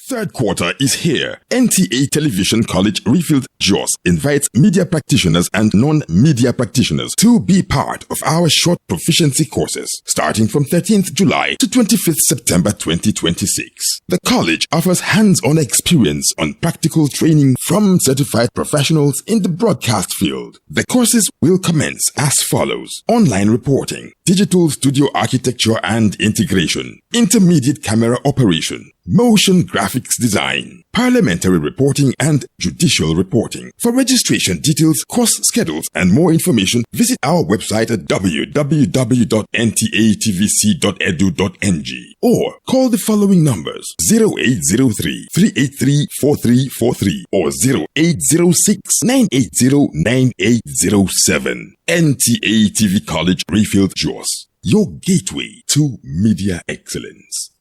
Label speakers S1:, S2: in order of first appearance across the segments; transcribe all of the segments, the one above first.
S1: Third quarter is here. NTA Television College Refield JOS invites media practitioners and non-media practitioners to be part of our short proficiency courses starting from 13th July to 25th September 2026. The college offers hands-on experience on practical training from certified professionals in the broadcast field. The courses will commence as follows: online reporting, digital studio architecture and integration, intermediate camera operation, motion graphics design, parliamentary reporting and judicial reporting. For registration details, course schedules and more information, visit our website at www.ntatvc.edu.ng or call the following numbers: 0803-383-4343 or 0806-980-9807. NTA TV College Refield JOS, your gateway to media excellence.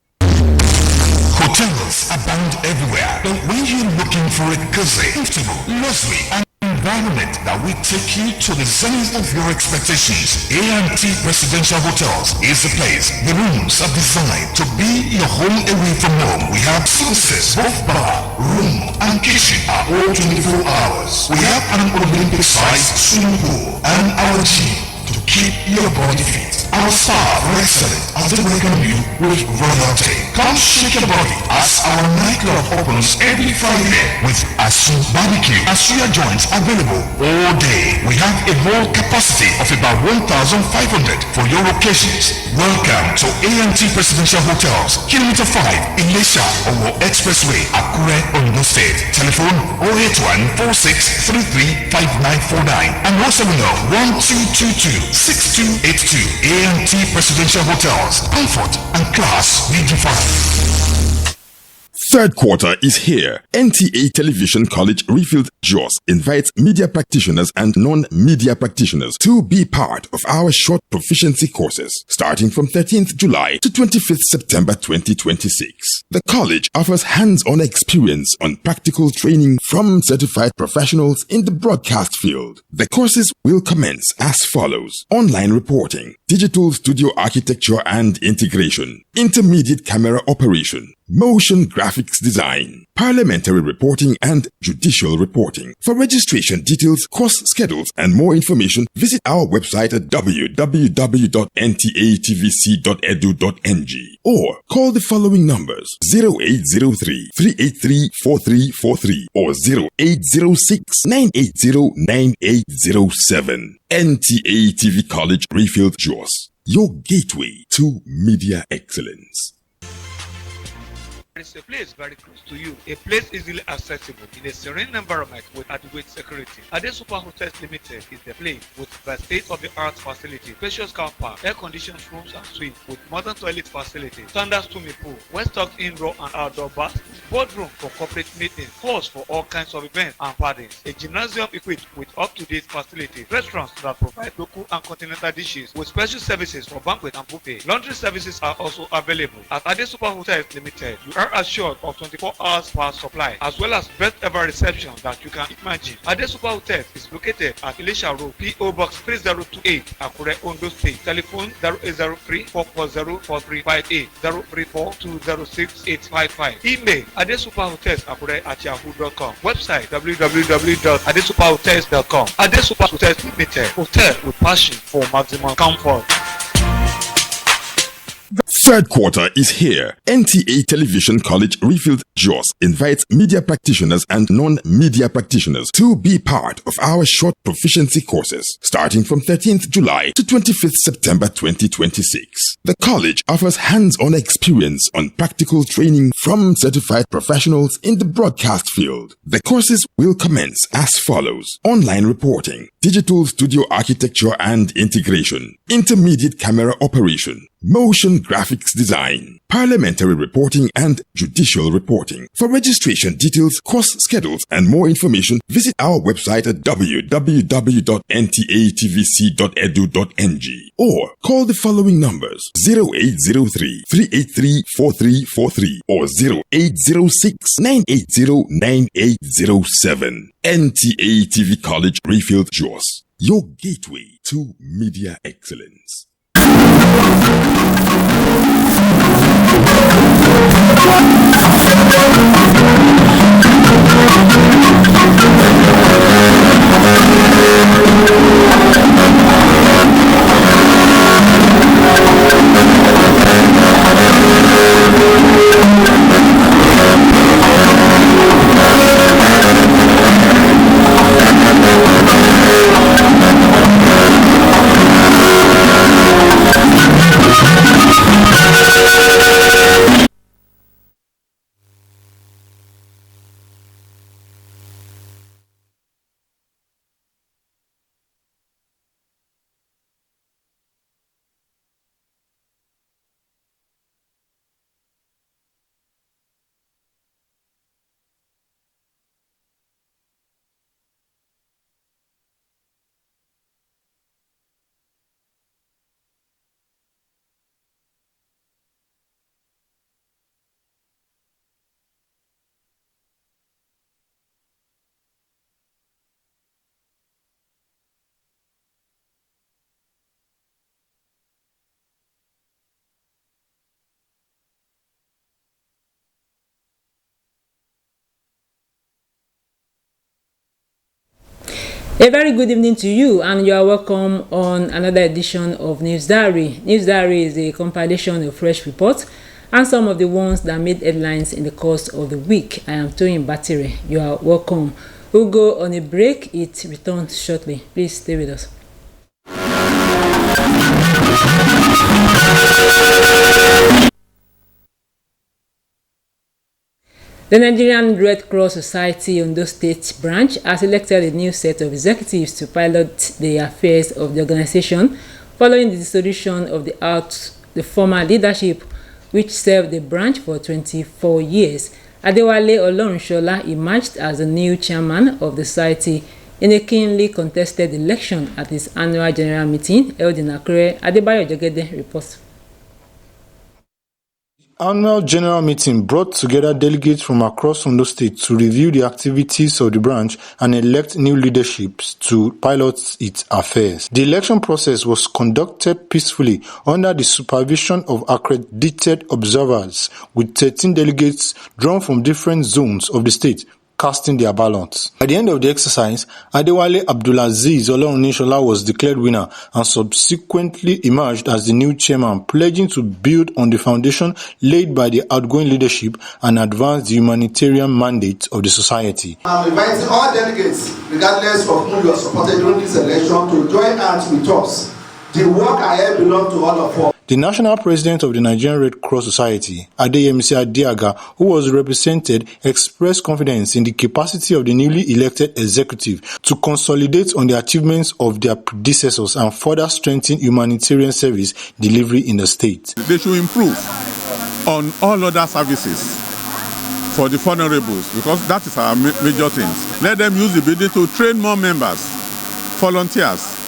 S2: Hotels abound everywhere, but when you're looking for a cozy, comfortable, luxury, and environment that will take you to the zenith of your expectations, A&T Residential Hotels is the place. The rooms are designed to be your home away from home. We have services, both bar, room, and kitchen are all 24 hours. We have an Olympic-sized swimming pool and our gym to keep your body fit. Our staff are excellent as they welcome you with royalty. Come shake your body as our nightclub opens every Friday with Asu Barbecue and suya joints available all day. We have a hall capacity of about 1,500 for your occasions. Welcome to A&T Presidential Hotels, Kilometer 5, Ilesha, Owo Expressway, Akure, Ondo State. Telephone 081-4633-5949 and 070-1222-6282. A&T Presidential Hotels, comfort and class redefined.
S1: Third quarter is here. NTA Television College Refield JOS invites media practitioners and non-media practitioners to be part of our short proficiency courses starting from 13th July to 25th September 2026. The college offers hands-on experience on practical training from certified professionals in the broadcast field. The courses will commence as follows: online reporting, digital studio architecture and integration, intermediate camera operation, motion graphics design, parliamentary reporting and judicial reporting. For registration details, course schedules and more information, visit our website at www.ntatvc.edu.ng or call the following numbers: 0803-383-4343 or 0806-980-9807. NTA TV College Refield JOS, your gateway to media excellence.
S3: It's a place very close to you, a place easily accessible in a serene environment with adequate security. Ade Super Hotels Limited is the place with the state-of-the-art facility, spacious car park, air-conditioned rooms and suites with modern toilet facilities, standard swimming pool, well-stocked indoor and outdoor baths, boardroom for corporate meetings, halls for all kinds of events and parties, a gymnasium equipped with up-to-date facilities, restaurants that provide local and continental dishes with special services for banquet and buffet. Laundry services are also available. At Ade Super Hotels Limited, you are assured of 24 hours power supply as well as best ever reception that you can imagine. Ade Super Hotels is located at Ilesha Road, PO Box 3028, Akure, Ondo State. Telephone 0803-440-4358, 034-206-855. Email adesuperhotels@yahoo.com. Website www.adesuperhotels.com. Ade Super Hotels Limited, hotel with passion for maximum comfort.
S1: Third quarter is here. NTA Television College Refield JOS invites media practitioners and non-media practitioners to be part of our short proficiency courses starting from 13th July to 25th September 2026. The college offers hands-on experience on practical training from certified professionals in the broadcast field. The courses will commence as follows: online reporting, digital studio architecture and integration, intermediate camera operation, motion graphics design, parliamentary reporting and judicial reporting. For registration details, course schedules and more information, visit our website at www.ntatvc.edu.ng or call the following numbers: 0803-383-4343 or 0806-980-9807. NTA TV College Refield JOS, your gateway to media excellence.
S4: A very good evening to you, and you are welcome on another edition of News Diary. News Diary is a compilation of fresh reports and some of the ones that made headlines in the course of the week. I am Toyin Batire. You are welcome. We'll go on a break. It returns shortly. Please stay with us. The Nigerian Red Cross Society Ondo State branch has elected a new set of executives to pilot the affairs of the organization following the dissolution of the former leadership, which served the branch for 24 years. Adewale Olorunshola emerged as the new chairman of the society in a keenly contested election at its annual general meeting held in Akure. Adebayo Jogede reports.
S5: Annual general meeting brought together delegates from across Ondo State to review the activities of the branch and elect new leaderships to pilot its affairs. The election process was conducted peacefully under the supervision of accredited observers, with 13 delegates drawn from different zones of the state casting their ballots. At the end of the exercise, Adewale Abdulaziz Olorunshola was declared winner and subsequently emerged as the new chairman, pledging to build on the foundation laid by the outgoing leadership and advance the humanitarian mandate of the society.
S6: I'm inviting all delegates, regardless of who you are supported during this election, to join hands with us. The work ahead belongs to all of us.
S5: The national president of the Nigerian Red Cross Society, Adeyemisi Adiaga, who was represented, expressed confidence in the capacity of the newly elected executive to consolidate on the achievements of their predecessors and further strengthen humanitarian service delivery in the state.
S7: They should improve on all other services for the vulnerables, because that is our major thing. Let them use the building to train more members, volunteers,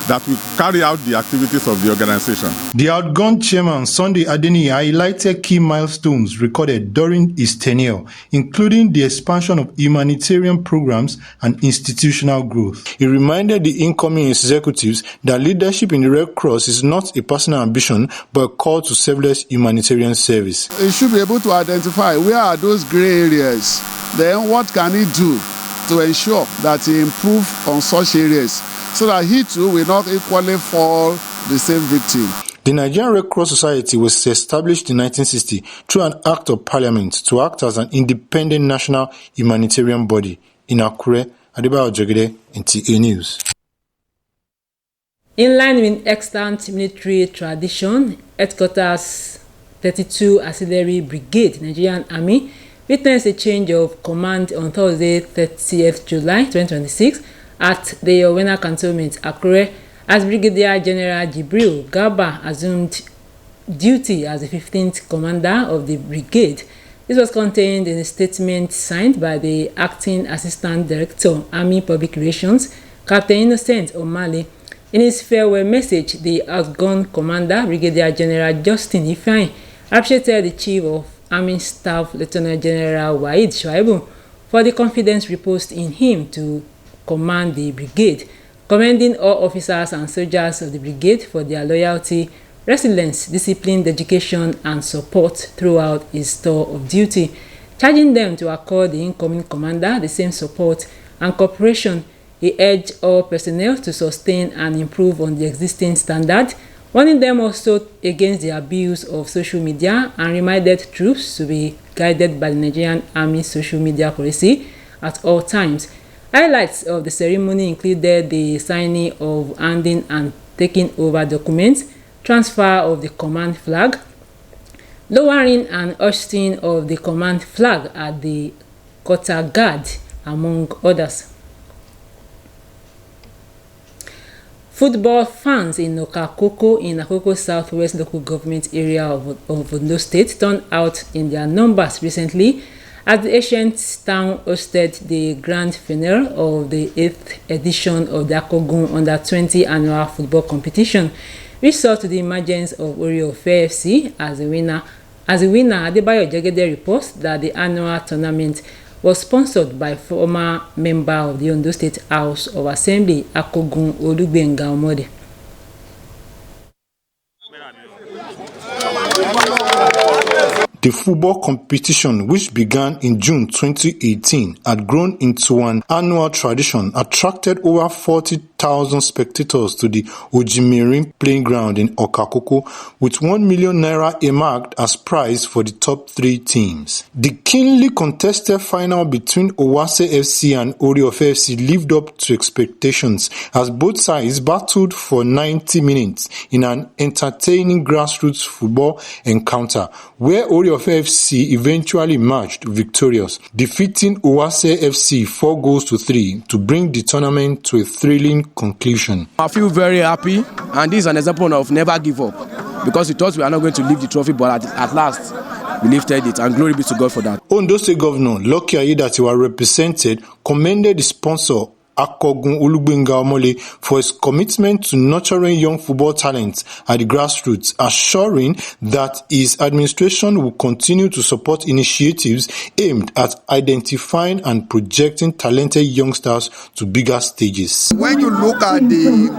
S7: that will carry out the activities of the organization.
S5: The outgone chairman, Sunday Adeniyi, highlighted key milestones recorded during his tenure, including the expansion of humanitarian programs and institutional growth. He reminded the incoming executives that leadership in the Red Cross is not a personal ambition, but a call to selfless humanitarian service.
S8: He should be able to identify where are those gray areas. Then what can he do to ensure that he improves on such areas, so that he too will not equally fall the same victim.
S5: The Nigerian Red Cross Society was established in 1960 through an act of parliament to act as an independent national humanitarian body. In Akure, Adebayo Jogede, Nta News.
S4: In line with extant military tradition, Headquarters 32 Artillery Brigade, Nigerian Army, witnessed a change of command on Thursday, 30th July 2026, at the Owena Cantonment, Akure, as Brigadier General Jibril Garba assumed duty as the 15th commander of the brigade. This was contained in a statement signed by the Acting Assistant Director, Army Public Relations, Captain Innocent Omale. In his farewell message, the outgone commander, Brigadier General Justin Ifeanyi, appreciated the Chief of Army Staff, Lieutenant General Waheed Shuaibu, for the confidence reposed in him to command the brigade, commending all officers and soldiers of the brigade for their loyalty, resilience, discipline, dedication, and support throughout his tour of duty, charging them to accord the incoming commander the same support and cooperation. He urged all personnel to sustain and improve on the existing standard, warning them also against the abuse of social media, and reminded troops to be guided by the Nigerian Army social media policy at all times. Highlights of the ceremony included the signing of handing and taking over documents, transfer of the command flag, lowering and hoisting of the command flag at the quarter guard, among others. Football fans in Nta Akure in Akoko Southwest local government area of Ondo State turned out in their numbers recently as the ancient town hosted the grand finale of the 8th edition of the Akogun Under-20 annual football competition, which saw to the emergence of Ori-Ofe FC as the winner. As the winner, Adebayo Jegede reports that the annual tournament was sponsored by former member of the Ondo State House of Assembly, Akogun Olugbenga Omode.
S5: The football competition, which began in June 2018, had grown into an annual tradition, attracted over 40,000 spectators to the Ojimirin playing ground in Nta Akure, with 1 million naira earmarked as prize for the top 3 teams. The keenly contested final between Owase FC and Ori-Ofe FC lived up to expectations as both sides battled for 90 minutes in an entertaining grassroots football encounter, where Ori-Ofe FC eventually emerged victorious, defeating Owase FC 4-3 to bring the tournament to a thrilling conclusion.
S9: I feel very happy, and this is an example of never give up, because we thought we are not going to leave the trophy, but at last we lifted it, and glory be to God for that.
S5: Ondo State Governor Lucky Aiyedatiwa represented commended the sponsor Akogun Olugbenga Omole for his commitment to nurturing young football talents at the grassroots, assuring that his administration will continue to support initiatives aimed at identifying and projecting talented youngsters to bigger stages.
S10: When you look at the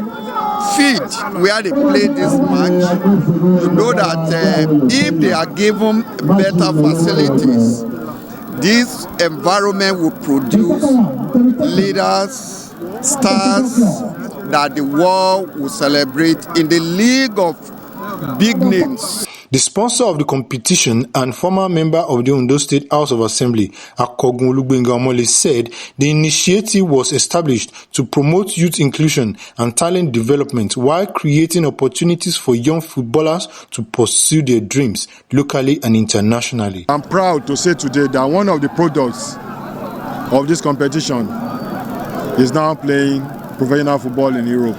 S10: field where they play this match, you know that if they are given better facilities, this environment will produce leaders, stars that the world will celebrate in the league of big names.
S5: The sponsor of the competition and former member of the Ondo State House of Assembly, Akogun Olugbenga Omole, said the initiative was established to promote youth inclusion and talent development while creating opportunities for young footballers to pursue their dreams locally and internationally.
S11: I'm proud to say today that one of the products of this competition is now playing professional football in Europe.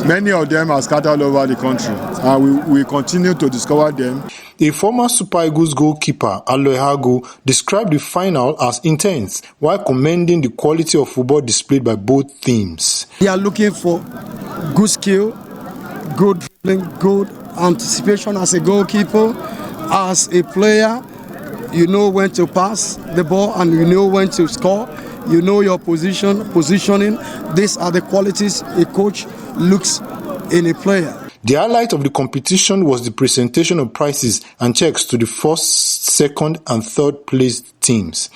S11: Many of them are scattered all over the country, and we continue to discover them.
S5: A former Super Eagles goalkeeper, Aloy Hago, described the final as intense while commending the quality of football displayed by both teams.
S12: They are looking for good skill, good dribbling, good anticipation as a goalkeeper, as a player. You know when to pass the ball and you know when to score. You know your positioning. These are the qualities a coach looks in a player.
S5: The highlight of the competition was the presentation of prizes and checks to the first, second, and third placed teams.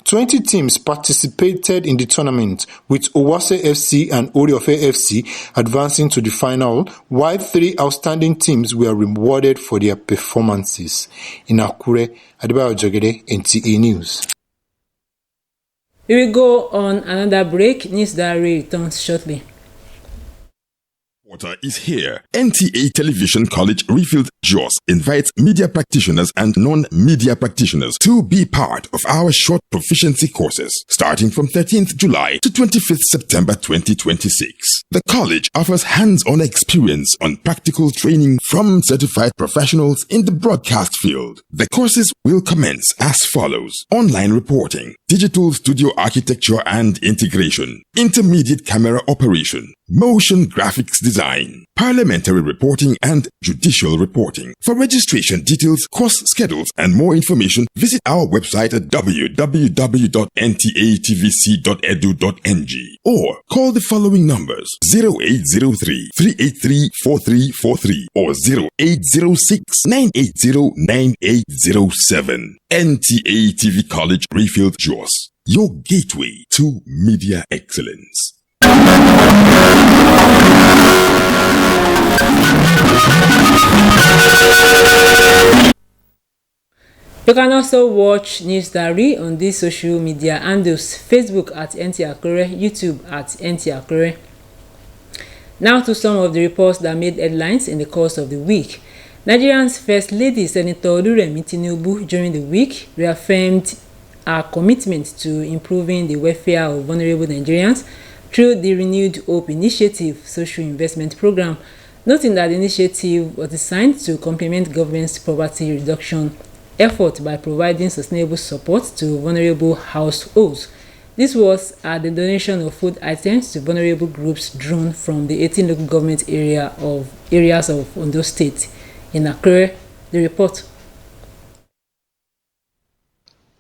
S5: 20 teams participated in the tournament, with Owase FC and Ori-Ofe FC advancing to the final, while 3 outstanding teams were rewarded for their performances. In Akure, Adebayo Jegede, NTA News.
S4: We will go on another break. News Diary returns shortly.
S1: Water is here. NTA Television College Refilled JOS invites media practitioners and non-media practitioners to be part of our short proficiency courses starting from 13th July to 25th September 2026. The college offers hands-on experience on practical training from certified professionals in the broadcast field. The courses will commence as follows: online reporting, digital studio architecture and integration, intermediate camera operation, motion graphics design, parliamentary reporting and judicial reporting. For registration details, course schedules, and more information, visit our website at www.ntatvc.edu.ng or call the following numbers: 0803-383-4343 or 0806-980-9807. NTA TV College, Rayfield, Jos, your gateway to media excellence.
S4: You can also watch News Diary on these social media handles: Facebook at Nta Akure, YouTube at Nta Akure. Now to some of the reports that made headlines in the course of the week. Nigeria's First Lady Senator Oluremi Tinubu during the week reaffirmed her commitment to improving the welfare of vulnerable Nigerians through the Renewed Hope Initiative social investment program, noting that the initiative was designed to complement government's poverty reduction effort by providing sustainable support to vulnerable households. This was at the donation of food items to vulnerable groups drawn from the 18 local government areas of Ondo State. In Akure, the report.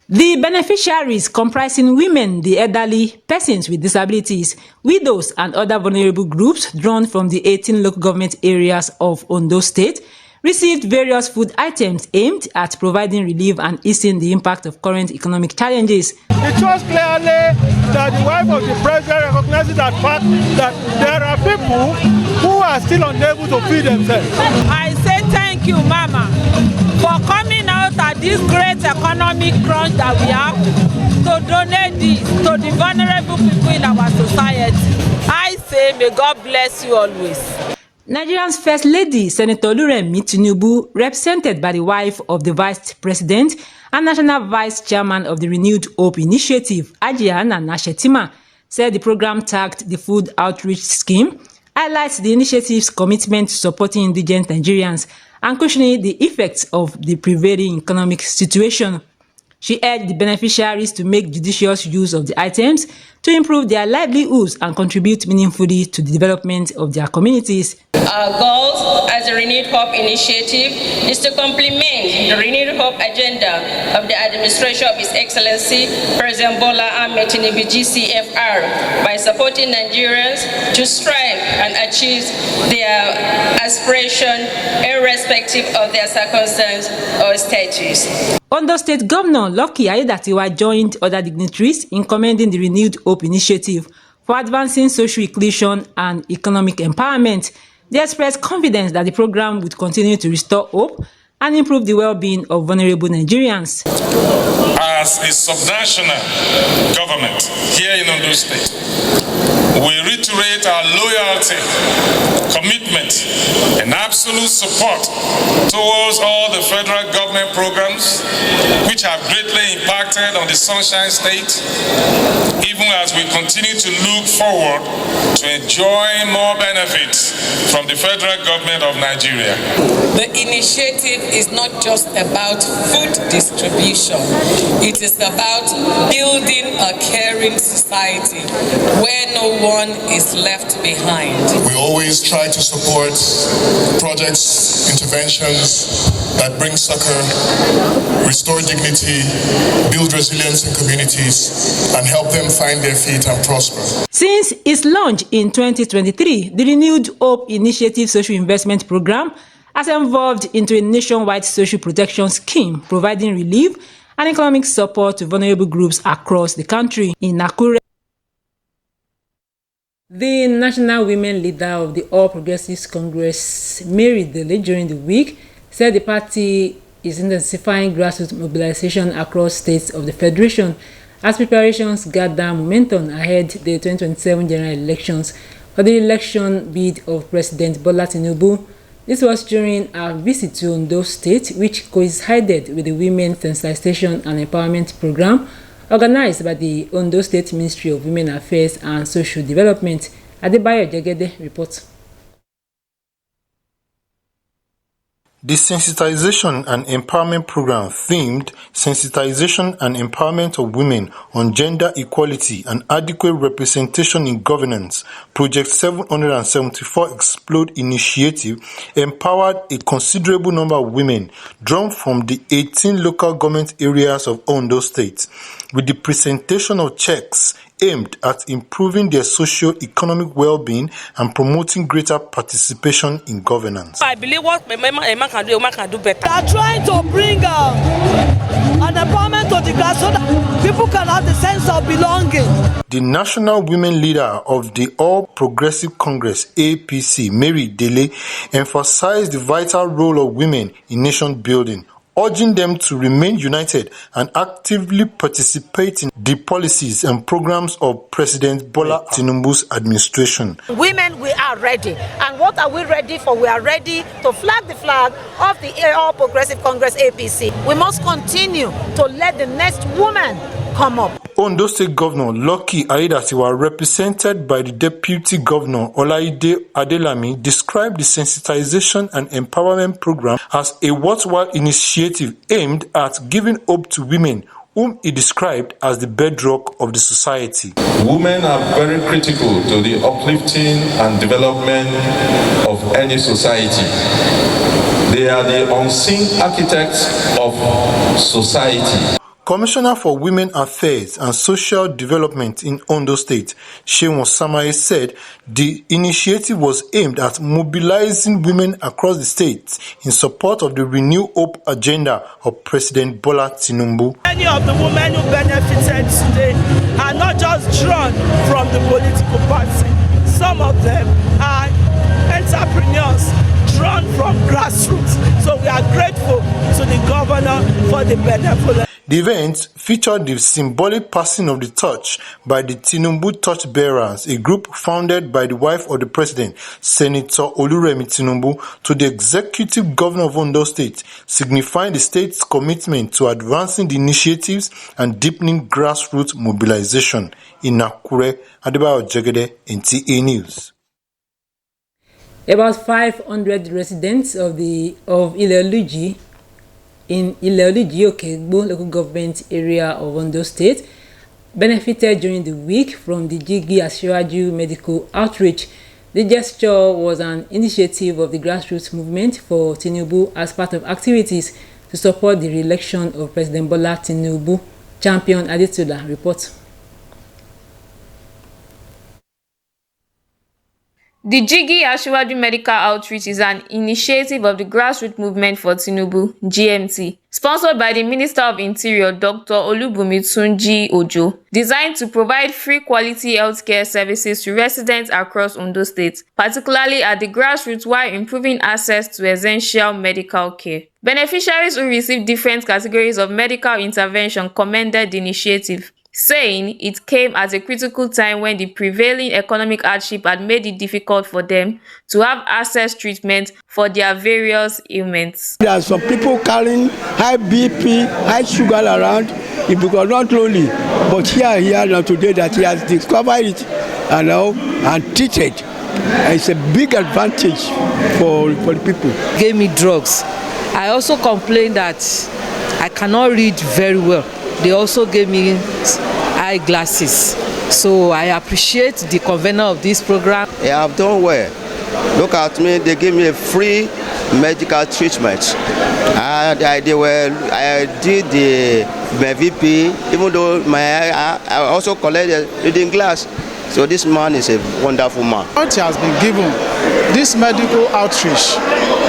S4: The beneficiaries, comprising women, the elderly, persons with disabilities, widows, and other vulnerable groups drawn from the 18 local government areas of Ondo State, received various food items aimed at providing relief and easing the impact of current economic challenges.
S13: It shows clearly that the wife of the president recognizes that fact that there are people who are still unable to feed themselves.
S14: I say thank you, Mama, for coming out at this great economic crunch that we have to donate this to the vulnerable people in our society. I say may God bless you always.
S4: Nigeria's First Lady, Senator Oluremi Tinubu, represented by the wife of the Vice President and National Vice Chairman of the Renewed Hope Initiative, Ajia Nana Shetima, said the program tagged the Food Outreach Scheme highlights the initiative's commitment to supporting indigent Nigerians and cushioning the effects of the prevailing economic situation. She urged the beneficiaries to make judicious use of the items to improve their livelihoods and contribute meaningfully to the development of their communities.
S15: Our goal as a Renewed Hope Initiative is to complement the Renewed Hope agenda of the administration of His Excellency President Bola Ahmed Tinubu GCFR by supporting Nigerians to strive and achieve their aspiration irrespective of their circumstance or status.
S4: Ondo State Governor Lucky Aiyedatiwa joined other dignitaries in commending the Renewed Hope Initiative for advancing social inclusion and economic empowerment. They expressed confidence that the program would continue to restore hope and improve the well-being of vulnerable Nigerians.
S16: As a subnational government here in Ondo State, we reiterate our loyalty, commitment, and absolute support towards all the federal government programs which have greatly impacted on the Sunshine State, even as we continue to look forward to enjoy more benefits from the federal government of Nigeria.
S17: The initiative is not just about food distribution. It is about building a caring society where no one is left behind.
S18: We always try to support projects, interventions that bring succor, restore dignity, build resilience in communities, and help them find their feet and prosper.
S4: Since its launch in 2023, the Renewed Hope Initiative Social Investment Program has evolved into a nationwide social protection scheme, providing relief and economic support to vulnerable groups across the country. In Akure, the national women leader of the All Progressives Congress, Mary Dele, during the week, said the party is intensifying grassroots mobilization across states of the Federation as preparations gather momentum ahead the 2027 general elections for the election bid of President Bola Tinubu. This was during a visit to Ondo State, which coincided with the Women Sensitization and Empowerment Program organized by the Ondo State Ministry of Women Affairs and Social Development. Adebayo Jegede reports.
S5: The Sensitization and Empowerment Program themed Sensitization and Empowerment of Women on Gender Equality and Adequate Representation in Governance, Project 774 Explode Initiative, empowered a considerable number of women drawn from the 18 local government areas of Ondo State, with the presentation of checks aimed at improving their socio-economic well-being and promoting greater participation in governance.
S14: I believe what a man can do better.
S19: They are trying to bring an empowerment to the class so that people can have the sense of belonging.
S5: The national women leader of the All Progressive Congress, APC, Mary Dele, emphasized the vital role of women in nation building, urging them to remain united and actively participate in the policies and programs of President Bola Tinubu's administration.
S20: Women, we are ready. And what are we ready for? We are ready to flag the flag of the All Progressive Congress APC. We must continue to let the next woman come up.
S5: Ondo State Governor Lucky Aiyedatiwa, represented by the Deputy Governor Olaide Adelami, described the Sensitization and Empowerment Program as a worthwhile initiative aimed at giving hope to women, whom he described as the bedrock of the society.
S21: Women are very critical to the uplifting and development of any society. They are the unseen architects of society.
S5: Commissioner for Women Affairs and Social Development in Ondo State, Seun Samaye, said the initiative was aimed at mobilizing women across the state in support of the Renew Hope agenda of President Bola Tinubu.
S19: Many of the women who benefited today are not just drawn from the political party. Some of them are entrepreneurs drawn from grassroots. So we are grateful to the governor for the benevolence.
S5: The event featured the symbolic passing of the torch by the Tinubu Torch Bearers, a group founded by the wife of the president, Senator Oluremi Tinubu, to the executive governor of Ondo State, signifying the state's commitment to advancing the initiatives and deepening grassroots mobilization. In Nta Akure, Adebayo Jegede, NTA News.
S4: About 500 residents of Ile-Oluji in Ile-Oluji Okegbo local government area of Ondo State benefited during the week from the Jigi Asiwaju medical outreach. The gesture was an initiative of the grassroots movement for Tinubu as part of activities to support the re-election of President Bola Tinubu. Champion Adetola reports.
S22: The Jigi Asiwaju Medical Outreach is an initiative of the Grassroots Movement for Tinubu, GMT, sponsored by the Minister of Interior, Dr. Olubunmi Tunji Ojo, designed to provide free quality healthcare services to residents across Ondo State, particularly at the grassroots, while improving access to essential medical care. Beneficiaries who received different categories of medical intervention commended the initiative, saying it came at a critical time when the prevailing economic hardship had made it difficult for them to have access treatment for their various ailments.
S23: There are some people carrying high BP, high sugar around, because not only, but here now today that he has discovered it and treated. It's a big advantage for the people.
S24: Gave me drugs. I also complained that I cannot read very well. They also gave me eyeglasses. So I appreciate the convener of this program.
S25: Yeah, I've done well. Look at me, they gave me a free medical treatment. I did my VP, even though I also collected reading glass. So this man is a wonderful man.
S26: What has been given, this medical outreach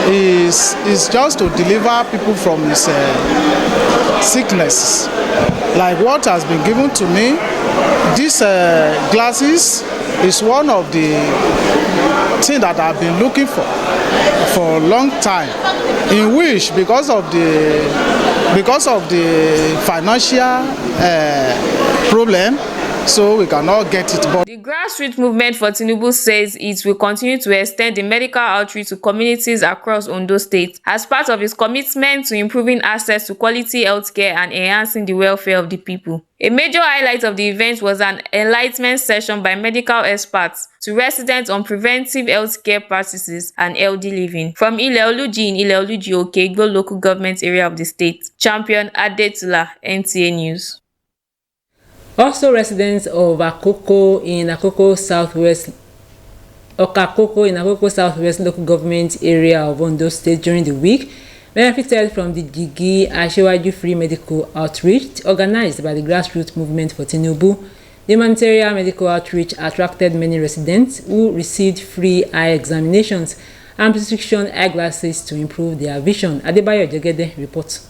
S26: is just to deliver people from his sickness. Like what has been given to me, these glasses is one of the things that I've been looking for a long time, in which because of the financial problem, so we cannot get it. But
S22: the grassroots movement for Tinubu says it will continue to extend the medical outreach to communities across Ondo State as part of its commitment to improving access to quality healthcare and enhancing the welfare of the people. A major highlight of the event was an enlightenment session by medical experts to residents on preventive healthcare practices and healthy living. From Ile-Oluji in Ile-Oluji Oke-Igbo local government area of the state, Champion Adetula, NTA News.
S4: Also, residents of Akoko in Akoko Southwest local government area of Ondo State during the week benefited from the Jigi Asiwaju free medical outreach organized by the grassroots movement for Tinubu. The humanitarian medical outreach attracted many residents who received free eye examinations and prescription eyeglasses to improve their vision. Adebayo Jegede reports.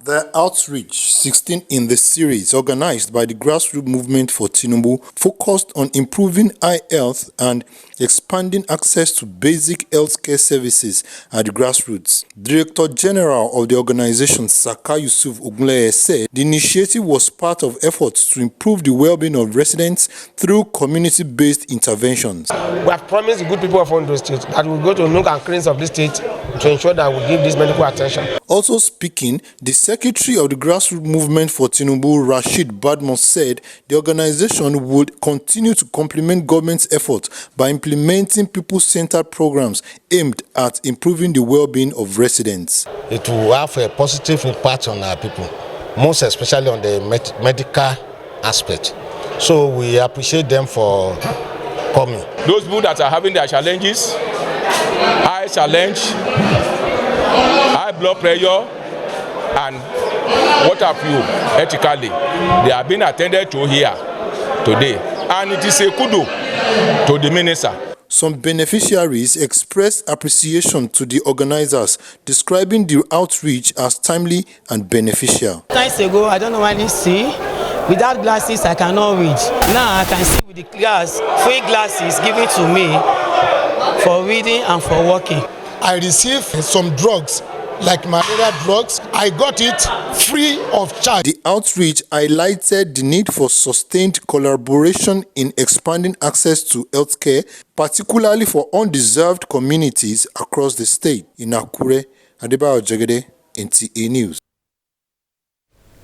S5: The outreach, 16 in the series, organized by the grassroots movement for Tinubu, focused on improving eye health and expanding access to basic healthcare services at the grassroots. Director General of the organization, Saka Yusuf Ogunleye, said the initiative was part of efforts to improve the well-being of residents through community-based interventions.
S2: We have promised the good people of Ondo State that we will go to nook and crannies of the state to ensure that we give this medical attention.
S5: Also speaking, the Secretary of the Grassroots Movement for Tinubu, Rashid Badmus, said the organization would continue to complement government's efforts by implementing people-centered programs aimed at improving the well-being of residents.
S3: It will have a positive impact on our people, most especially on the medical aspect. So we appreciate them for coming.
S6: Those people that are having their challenges, eye challenge, high blood pressure, and water flow ethically, they are being attended to here today, and it is a kudo to the minister.
S5: Some beneficiaries expressed appreciation to the organizers, describing the outreach as timely and beneficial.
S7: Times ago, I don't know why they see. Without glasses, I cannot read. Now I can see with the glass, free glasses given to me for reading and for walking.
S8: I received some drugs, like malaria drugs. I got it free of charge.
S5: The outreach highlighted the need for sustained collaboration in expanding access to healthcare, particularly for undeserved communities across the state. In Akure, Adebayo Jegede, NTA News.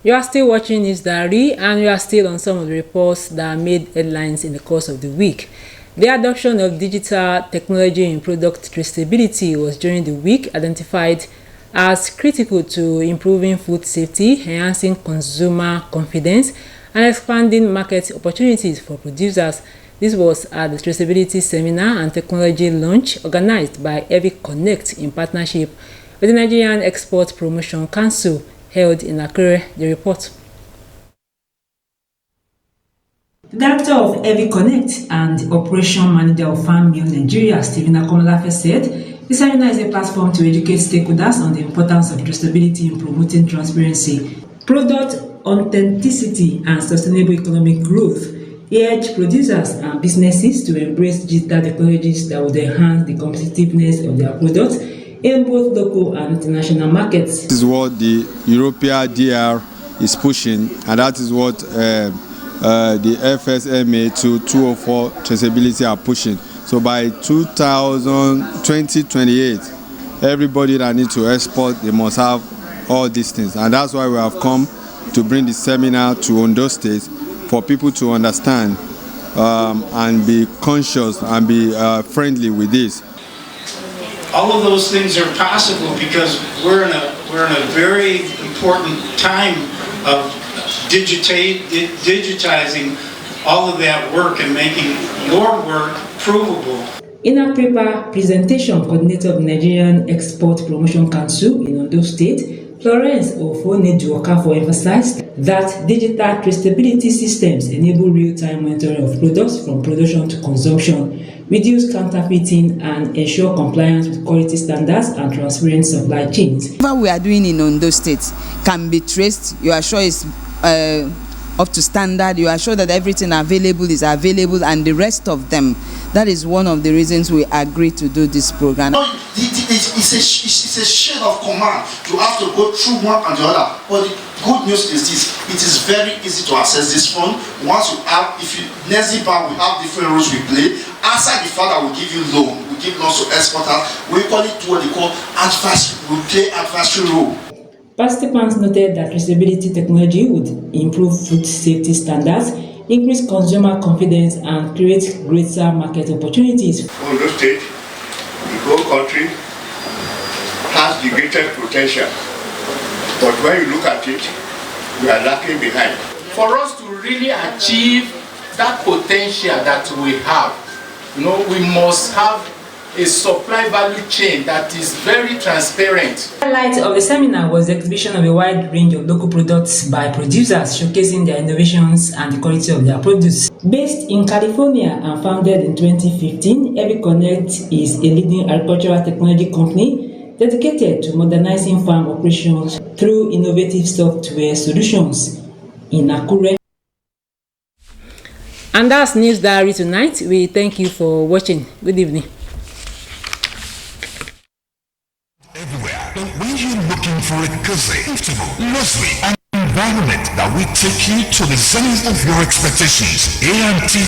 S4: You are still watching News Diary, and we are still on some of the reports that made headlines in the course of the week. The adoption of digital technology in product traceability was during the week identified as critical to improving food safety, enhancing consumer confidence, and expanding market opportunities for producers. This was at the Traceability Seminar and Technology Launch organized by Heavy Connect in partnership with the Nigerian Export Promotion Council, held in Akure. The report. The Director of Heavy Connect and Operation Manager of Farm Mill Nigeria, Stephen Akomolafe, said the seminar is a platform to educate stakeholders on the importance of traceability in promoting transparency, product authenticity, and sustainable economic growth. He urged producers and businesses to embrace digital technologies that would enhance the competitiveness of their products in both local and international markets.
S9: This is what the European DR is pushing, and that is what the FSMA to 204 traceability are pushing. So by 2028, everybody that needs to export, they must have all these things. And that's why we have come to bring the seminar to Ondo State for people to understand and be conscious and be friendly with this.
S27: All of those things are possible because we're in a very important time of digitizing all of that work and making your work provable.
S4: In a paper presentation, coordinator of the Nigerian Export Promotion Council in Ondo State, Florence Ofoneduokafor emphasized that digital traceability systems enable real-time monitoring of products from production to consumption, reduce counterfeiting, and ensure compliance with quality standards and transparent supply chains.
S28: Whatever we are doing in Ondo State can be traced. You are sure it's
S1: up to standard, you are sure that everything available is available, and the rest of them. That is one of the reasons we agreed to do this program.
S10: It's a shade of command. You have to go through one and the other. But the good news is this: it is very easy to access this fund. Once you have, next bank, we have different roles we play. Aside the fact that we give you loan, we give loans to exporters. We call it what they call advisory. We play advisory role.
S4: Participants noted that traceability technology would improve food safety standards, increase consumer confidence, and create greater market opportunities.
S11: Ondo State, the whole country, has the greatest potential. But when you look at it, we are lacking behind.
S12: For us to really achieve that potential that we have, we must have a supply value chain that is very transparent.
S4: The highlight of the seminar was the exhibition of a wide range of local products by producers, showcasing their innovations and the quality of their produce. Based in California and founded in 2015, EviConnect is a leading agricultural technology company dedicated to modernizing farm operations through innovative software solutions in Akure. And that's News Diary tonight. We thank you for watching. Good evening.
S13: When you're looking for a cozy, comfortable, luxury, and environment that will take you to the zenith of your expectations, A&T